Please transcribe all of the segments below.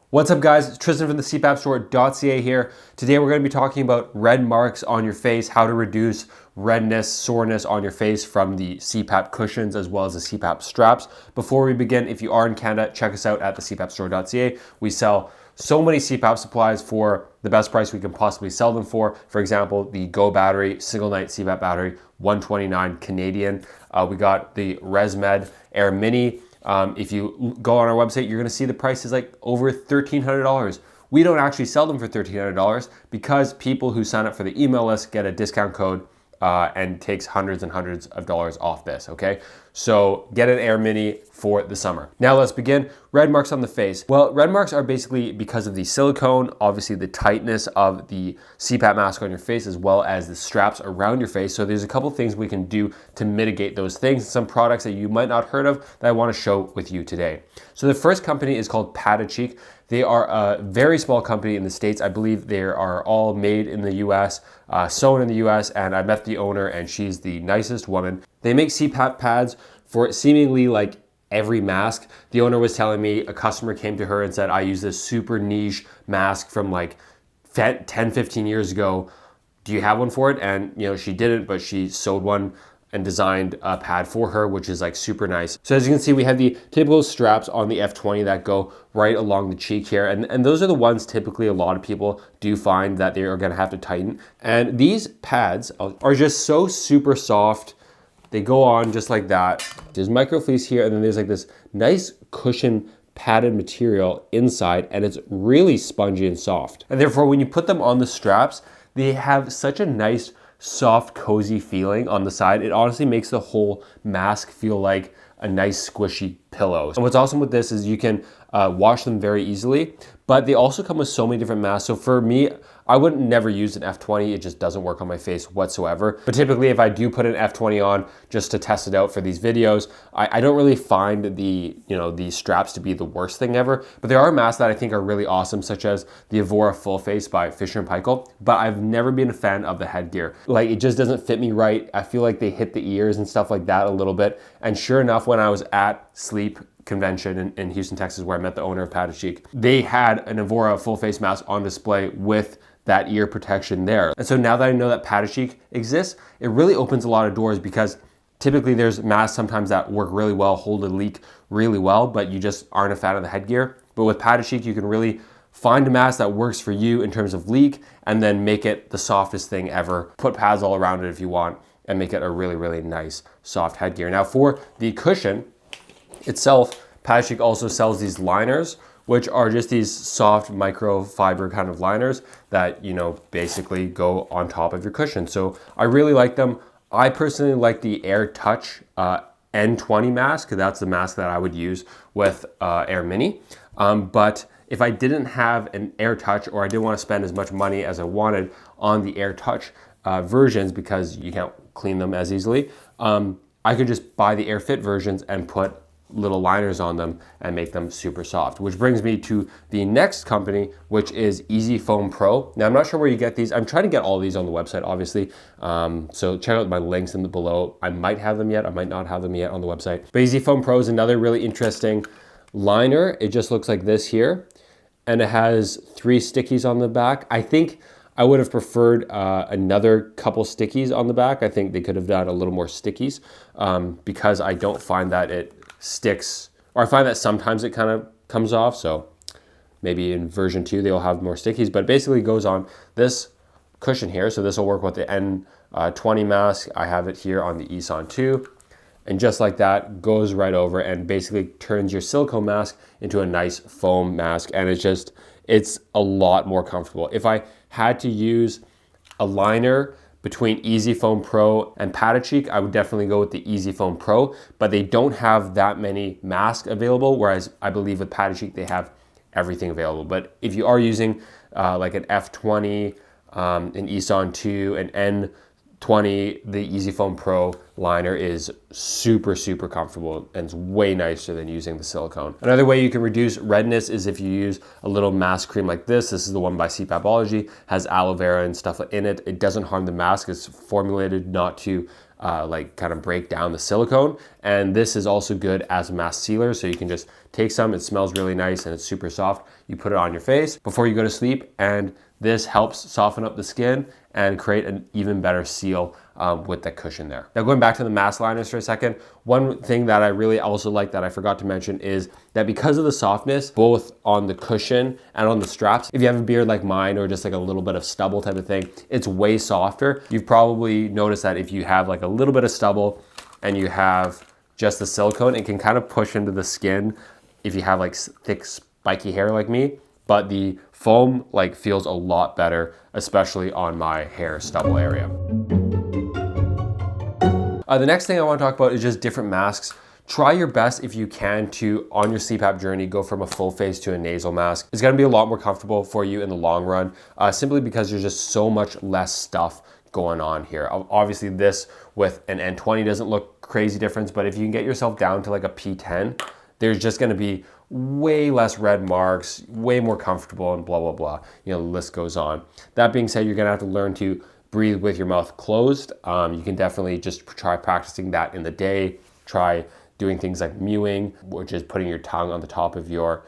What's up guys, it's Tristan from the CPAPstore.ca here. Today we're going to be talking about red marks on your face, how to reduce redness, soreness on your face from the CPAP cushions as well as the CPAP straps. Before we begin, if you are in Canada, check us out at the CPAPstore.ca. We sell so many CPAP supplies for the best price we can possibly sell them for. For example, the Go battery, single night CPAP battery, 129 Canadian. We got the ResMed Air Mini. If you go on our website, you're gonna see the price is like over $1,300. We don't actually sell them for $1,300 because people who sign up for the email list get a discount code and takes hundreds and hundreds of dollars off this, okay? So get an Air Mini for the summer. Now let's begin. Red marks on the face. Well, red marks are basically because of the silicone, obviously the tightness of the CPAP mask on your face, as well as the straps around your face. So there's a couple things we can do to mitigate those things. Some products that you might not heard of that I wanna show with you today. So the first company is called Cheek. They are a very small company in the States. I believe they are all made in the US, sewn in the US, and I met the owner and she's the nicest woman. They make CPAP pads for seemingly like every mask. The owner was telling me a customer came to her and said, I use this super niche mask from like 10, 15 years ago. Do you have one for it? And you know, she didn't, but she sewed one and designed a pad for her, which is like super nice. So as you can see, we have the typical straps on the F20 that go right along the cheek here. And those are the ones typically a lot of people do find that they are gonna have to tighten. And these pads are just so super soft. They go on just like that. There's micro fleece here, and then there's like this nice cushion padded material inside, and it's really spongy and soft. And therefore, when you put them on the straps, they have such a nice, soft, cozy feeling on the side. It honestly makes the whole mask feel like a nice squishy pillow. And what's awesome with this is you can wash them very easily, but they also come with so many different masks. So for me, I wouldn't never use an F20. It just doesn't work on my face whatsoever. But typically if I do put an F20 on just to test it out for these videos, I don't really find the straps to be the worst thing ever. But there are masks that I think are really awesome, such as the Evora Full Face by Fisher & Paykel. But I've never been a fan of the headgear. Like, it just doesn't fit me right. I feel like they hit the ears and stuff like that a little bit. And sure enough, when I was at Sleep convention in Houston, Texas, where I met the owner of Cheek, they had an Evora full face mask on display with that ear protection there. And so now that I know that Cheek exists, it really opens a lot of doors, because typically there's masks sometimes that work really well, hold a leak really well, but you just aren't a fan of the headgear. But with Cheek, you can really find a mask that works for you in terms of leak, and then make it the softest thing ever. Put pads all around it if you want, and make it a really, really nice soft headgear. Now for the cushion itself, Cheek also sells these liners, which are just these soft microfiber kind of liners that, you know, basically go on top of your cushion. So I really like them. I personally like the Air Touch N20 mask. That's the mask that I would use with Air Mini. But if I didn't have an Air Touch, or I didn't want to spend as much money as I wanted on the Air Touch versions, because you can't clean them as easily, I could just buy the Air Fit versions and put little liners on them and make them super soft. Which brings me to the next company, which is Easy Foam Pro. Now I'm not sure where you get these. I'm trying to get all these on the website, obviously. So check out my links in the below. I might have them yet, I might not have them yet on the website. But Easy Foam Pro is another really interesting liner. It just looks like this here, and it has 3 stickies on the back. I think I would have preferred another couple stickies on the back. I think they could have done a little more stickies, because I don't find that it sticks, or I find that sometimes it kind of comes off. So maybe in version 2 they'll have more stickies, but it basically goes on this cushion here. So this will work with the N20 mask. I have it here on the Eson 2, and just like that, goes right over and basically turns your silicone mask into a nice foam mask. And it's a lot more comfortable. If I had to use a liner between Easy Foam Pro and Cheek, I would definitely go with the Easy Foam Pro, but they don't have that many masks available, whereas I believe with Cheek they have everything available. But if you are using like an F20, an Eson 2, an N20, the Easy Foam Pro liner is super, super comfortable, and it's way nicer than using the silicone. Another way you can reduce redness is if you use a little mask cream like this. This is the one by CPAPology, has aloe vera and stuff in it. It doesn't harm the mask. It's formulated not to like kind of break down the silicone. And this is also good as a mask sealer. So you can just take some, it smells really nice and it's super soft. you put it on your face before you go to sleep, and this helps soften up the skin and create an even better seal with the cushion there. Now going back to the mask liners for a second, one thing that I really also like that I forgot to mention is that because of the softness, both on the cushion and on the straps, if you have a beard like mine or just like a little bit of stubble type of thing, it's way softer. You've probably noticed that if you have like a little bit of stubble and you have just the silicone, it can kind of push into the skin if you have like thick spiky hair like me, but the foam like feels a lot better, especially on my hair stubble area. The next thing I want to talk about is just different masks. Try your best if you can to, on your CPAP journey, go from a full face to a nasal mask. It's gonna be a lot more comfortable for you in the long run, simply because there's just so much less stuff going on here. Obviously this with an N20 doesn't look crazy difference, but if you can get yourself down to like a P10, there's just gonna be way less red marks, way more comfortable, and blah, blah, blah. You know, the list goes on. That being said, you're gonna have to learn to breathe with your mouth closed. You can definitely just try practicing that in the day. Try doing things like mewing, which is putting your tongue on the top of your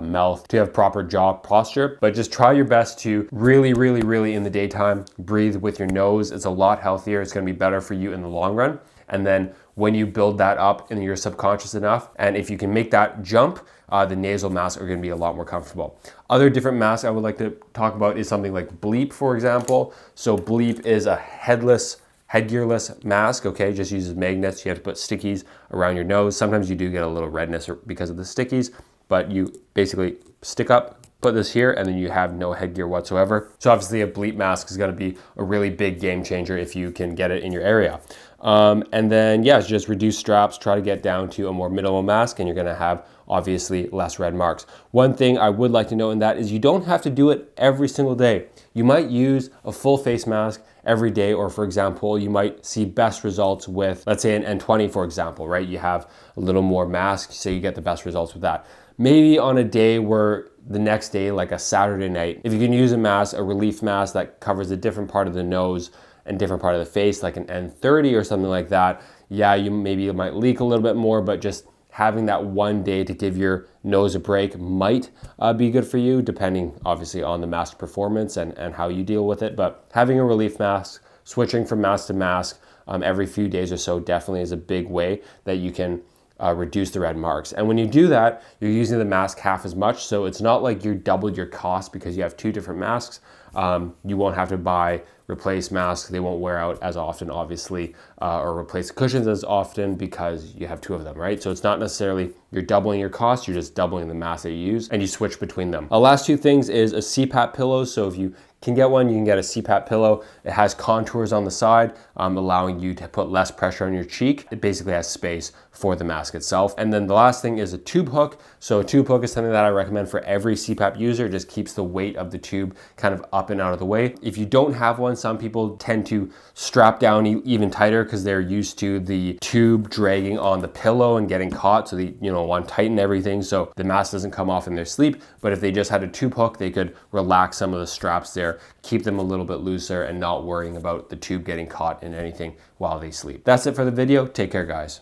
mouth to have proper jaw posture. But just try your best to really in the daytime, breathe with your nose. It's a lot healthier. It's gonna be better for you in the long run. And then when you build that up in your subconscious enough, and if you can make that jump, the nasal masks are gonna be a lot more comfortable. Other different masks I would like to talk about is something like Bleep, for example. So Bleep is a headgearless mask, okay? Just uses magnets. You have to put stickies around your nose. Sometimes you do get a little redness because of the stickies, but you basically stick up, put this here, and then you have no headgear whatsoever. So obviously a Bleep mask is gonna be a really big game changer if you can get it in your area. And then, yeah, just reduce straps, try to get down to a more minimal mask, and you're gonna have obviously less red marks. One thing I would like to note in that is you don't have to do it every single day. You might use a full face mask every day, or for example, you might see best results with, let's say an N20, for example, right? You have a little more mask, so you get the best results with that. Maybe on a day where the next day, like a Saturday night, if you can use a mask, a relief mask that covers a different part of the nose and different part of the face, like an N30 or something like that, yeah, you might leak a little bit more, but just having that one day to give your nose a break might be good for you, depending obviously on the mask performance and how you deal with it. But having a relief mask, switching from mask to mask every few days or so definitely is a big way that you can reduce the red marks. And when you do that, you're using the mask half as much. So it's not like you doubled your cost because you have two different masks. You won't have to replace masks. They won't wear out as often, obviously, or replace cushions as often because you have two of them, right? So it's not necessarily you're doubling your cost, you're just doubling the mask that you use, and you switch between them. Last two things is a CPAP pillow. So if you can get one, you can get a CPAP pillow. It has contours on the side, allowing you to put less pressure on your cheek. It basically has space for the mask itself. And then the last thing is a tube hook. So a tube hook is something that I recommend for every CPAP user. It just keeps the weight of the tube kind of up and out of the way. If you don't have one, some people tend to strap down even tighter because they're used to the tube dragging on the pillow and getting caught. So they want to tighten everything so the mask doesn't come off in their sleep. But if they just had a tube hook, they could relax some of the straps there, keep them a little bit looser and not worrying about the tube getting caught in anything while they sleep. That's it for the video. Take care, guys.